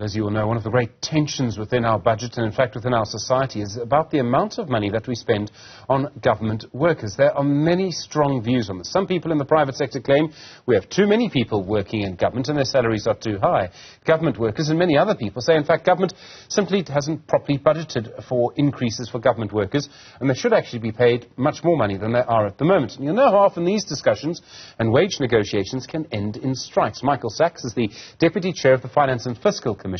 As you all know, one of the great tensions within our budget and in fact within our society is about the amount of money that we spend on government workers. There are many strong views on this. Some people in the private sector claim we have too many people working in government and their salaries are too high. Government workers and many other people say in fact government simply hasn't properly budgeted for increases for government workers and they should actually be paid much more money than they are at the moment. And you know how often these discussions and wage negotiations can end in strikes. Micheal Sachs is the Deputy Chair of the Finance and Fiscal Commission.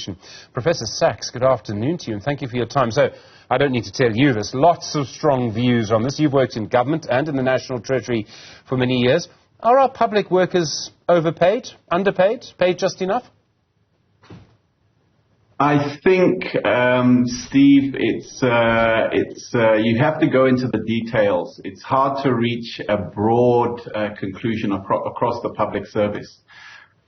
Professor Sachs, good afternoon to you and thank you for your time. So, I don't need to tell you there's lots of strong views on this. You've worked in government and in the National Treasury for many years. Are our public workers overpaid, underpaid, paid just enough? I think, Steve, you have to go into the details. It's hard to reach a broad conclusion across the public service.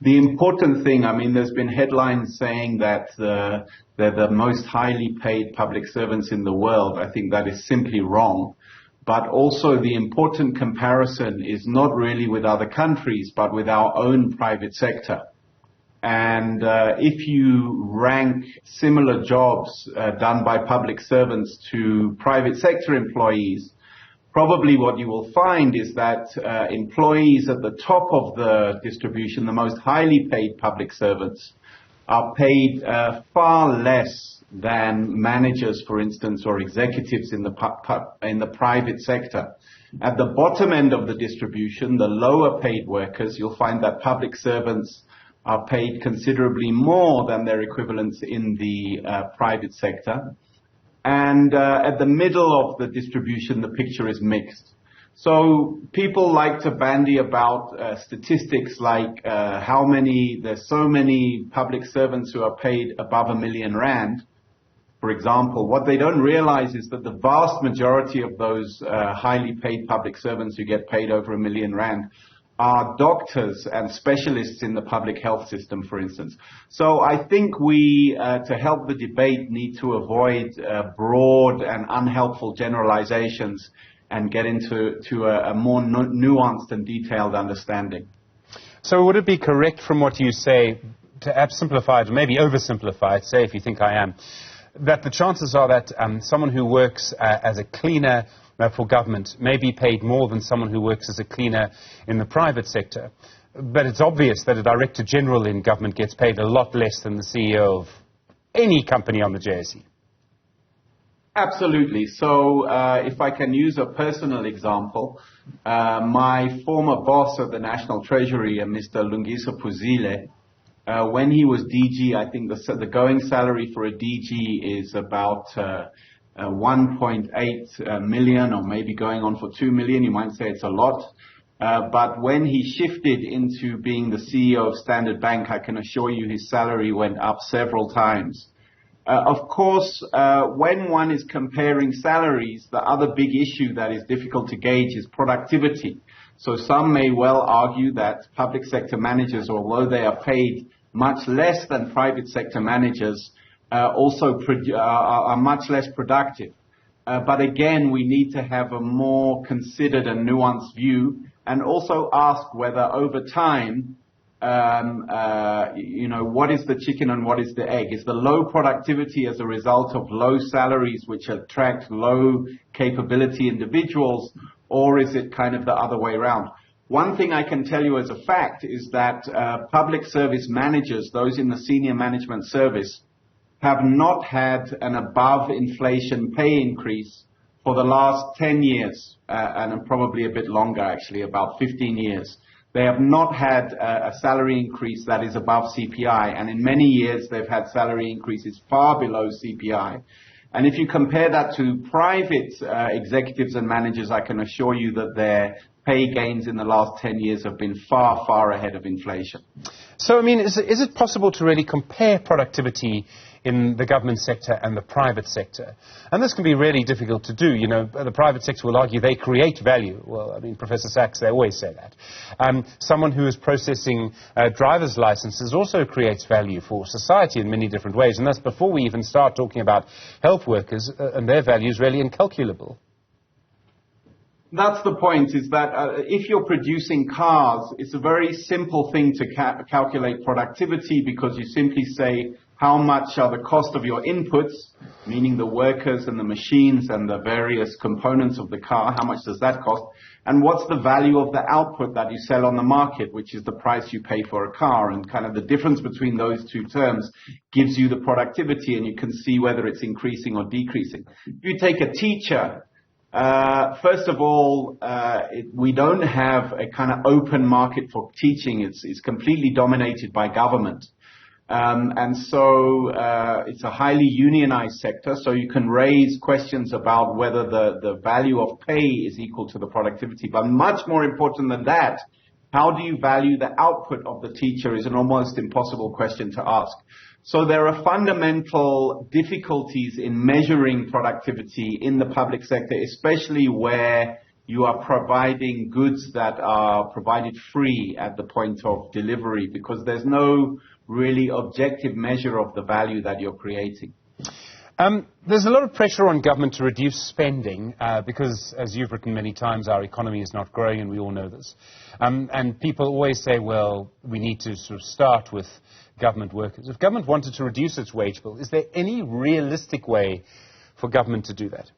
The important thing, I mean, there's been headlines saying that they're the most highly paid public servants in the world. I think that is simply wrong. But also the important comparison is not really with other countries, but with our own private sector. And if you rank similar jobs done by public servants to private sector employees, probably what you will find is that employees at the top of the distribution, the most highly paid public servants, are paid far less than managers, for instance, or executives in the private sector. At the bottom end of the distribution, the lower paid workers, you'll find that public servants are paid considerably more than their equivalents in the private sector. And at the middle of the distribution, the picture is mixed. So people like to bandy about statistics like there's so many public servants who are paid above R1 million. For example, what they don't realize is that the vast majority of those highly paid public servants who get paid over R1 million are doctors and specialists in the public health system, for instance. So I think we, to help the debate, need to avoid broad and unhelpful generalizations and get into a more nuanced and detailed understanding. So would it be correct from what you say, to simplify it, or maybe oversimplify it, say if you think I am, that the chances are that someone who works as a cleaner for government may be paid more than someone who works as a cleaner in the private sector. But it's obvious that a Director General in government gets paid a lot less than the CEO of any company on the JSE. Absolutely. So if I can use a personal example, my former boss at the National Treasury, Mr. Lungiso Puzile, when he was DG, I think the going salary for a DG is about 1.8 million, or maybe going on for 2 million. You might say it's a lot. But when he shifted into being the CEO of Standard Bank, I can assure you his salary went up several times. Of course, when one is comparing salaries, the other big issue that is difficult to gauge is productivity. So some may well argue that public sector managers, although they are paid much less than private sector managers, also are much less productive. But again, we need to have a more considered and nuanced view and also ask whether over time, what is the chicken and what is the egg? Is the low productivity as a result of low salaries which attract low capability individuals, or is it kind of the other way around? One thing I can tell you as a fact is that public service managers, those in the senior management service, have not had an above-inflation pay increase for the last 10 years, and probably a bit longer, actually, about 15 years. They have not had a salary increase that is above CPI, and in many years they've had salary increases far below CPI. And if you compare that to private executives and managers, I can assure you that their pay gains in the last 10 years have been far, far ahead of inflation. So, I mean, is it possible to really compare productivity in the government sector and the private sector? And this can be really difficult to do. You know, the private sector will argue they create value. Well, I mean, Professor Sachs, they always say that. Someone who is processing driver's licenses also creates value for society in many different ways. And that's before we even start talking about health workers, and their value is really incalculable. That's the point, is that if you're producing cars, it's a very simple thing to calculate productivity, because you simply say how much are the cost of your inputs, meaning the workers and the machines and the various components of the car, how much does that cost, and what's the value of the output that you sell on the market, which is the price you pay for a car, and kind of the difference between those two terms gives you the productivity, and you can see whether it's increasing or decreasing. If you take a teacher, first of all, we don't have a kind of open market for teaching. It's completely dominated by government. And so it's a highly unionized sector, so you can raise questions about whether the value of pay is equal to the productivity. But much more important than that, how do you value the output of the teacher is an almost impossible question to ask. So there are fundamental difficulties in measuring productivity in the public sector, especially where you are providing goods that are provided free at the point of delivery, because there's no really objective measure of the value that you're creating. There's a lot of pressure on government to reduce spending because, as you've written many times, our economy is not growing, and we all know this. And people always say, well, we need to sort of start with government workers. If government wanted to reduce its wage bill, is there any realistic way for government to do that?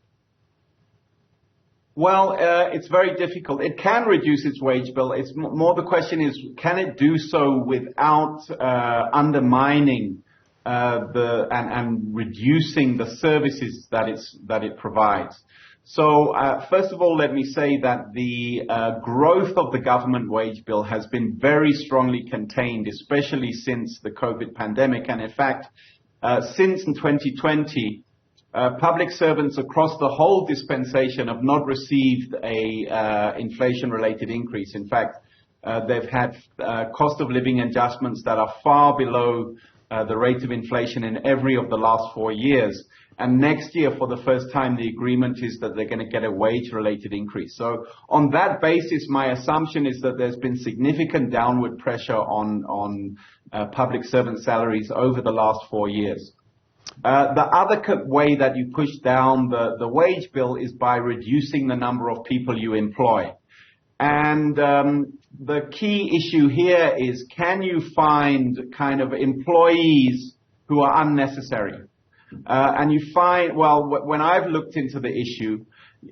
Well, it's very difficult. It can reduce its wage bill. It's more the question is, can it do so without undermining and reducing the services that it provides? So, first of all, let me say that the growth of the government wage bill has been very strongly contained, especially since the COVID pandemic. And in fact, since 2020, public servants across the whole dispensation have not received a inflation-related increase. In fact, they've had cost of living adjustments that are far below the rate of inflation in every of the last 4 years. And next year, for the first time, the agreement is that they're going to get a wage-related increase. So on that basis, my assumption is that there's been significant downward pressure on public servant salaries over the last 4 years. The other way that you push down the wage bill is by reducing the number of people you employ. And the key issue here is, can you find kind of employees who are unnecessary? And you find, well, when I've looked into the issue,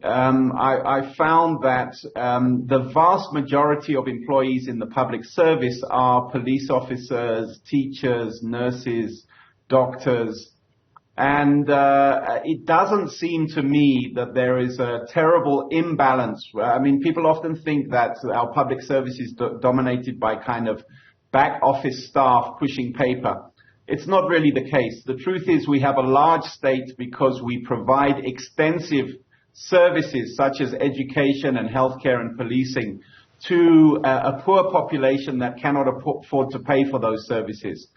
I found that the vast majority of employees in the public service are police officers, teachers, nurses, doctors. And it doesn't seem to me that there is a terrible imbalance. I mean, people often think that our public service is dominated by kind of back office staff pushing paper. It's not really the case. The truth is we have a large state because we provide extensive services such as education and healthcare and policing to a poor population that cannot afford to pay for those services.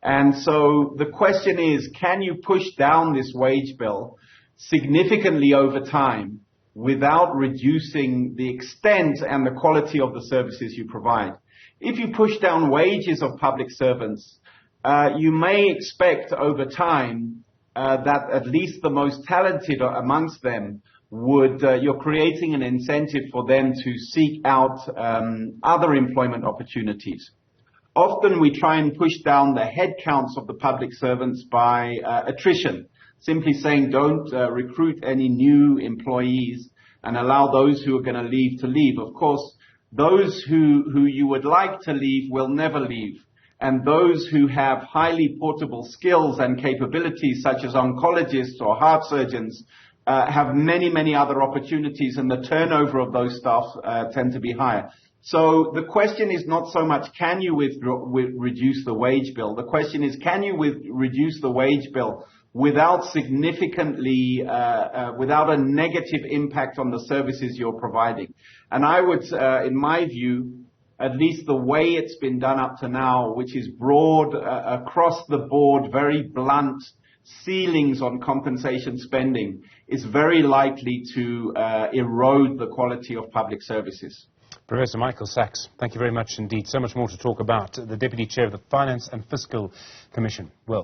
And so the question is, can you push down this wage bill significantly over time without reducing the extent and the quality of the services you provide? If you push down wages of public servants, you may expect over time that at least the most talented amongst them you're creating an incentive for them to seek out other employment opportunities. Often we try and push down the headcounts of the public servants by attrition, simply saying don't recruit any new employees and allow those who are going to leave to leave. Of course, those who you would like to leave will never leave. And those who have highly portable skills and capabilities, such as oncologists or heart surgeons, have many, many other opportunities, and the turnover of those staff tend to be higher. So the question is not so much can you reduce the wage bill. The question is, can you reduce the wage bill without significantly, without a negative impact on the services you're providing? And I would, in my view, at least the way it's been done up to now, which is broad, across the board, very blunt ceilings on compensation spending, is very likely to erode the quality of public services. Professor Micheal Sachs, thank you very much indeed. So much more to talk about. The Deputy Chair of the Finance and Fiscal Commission. Well.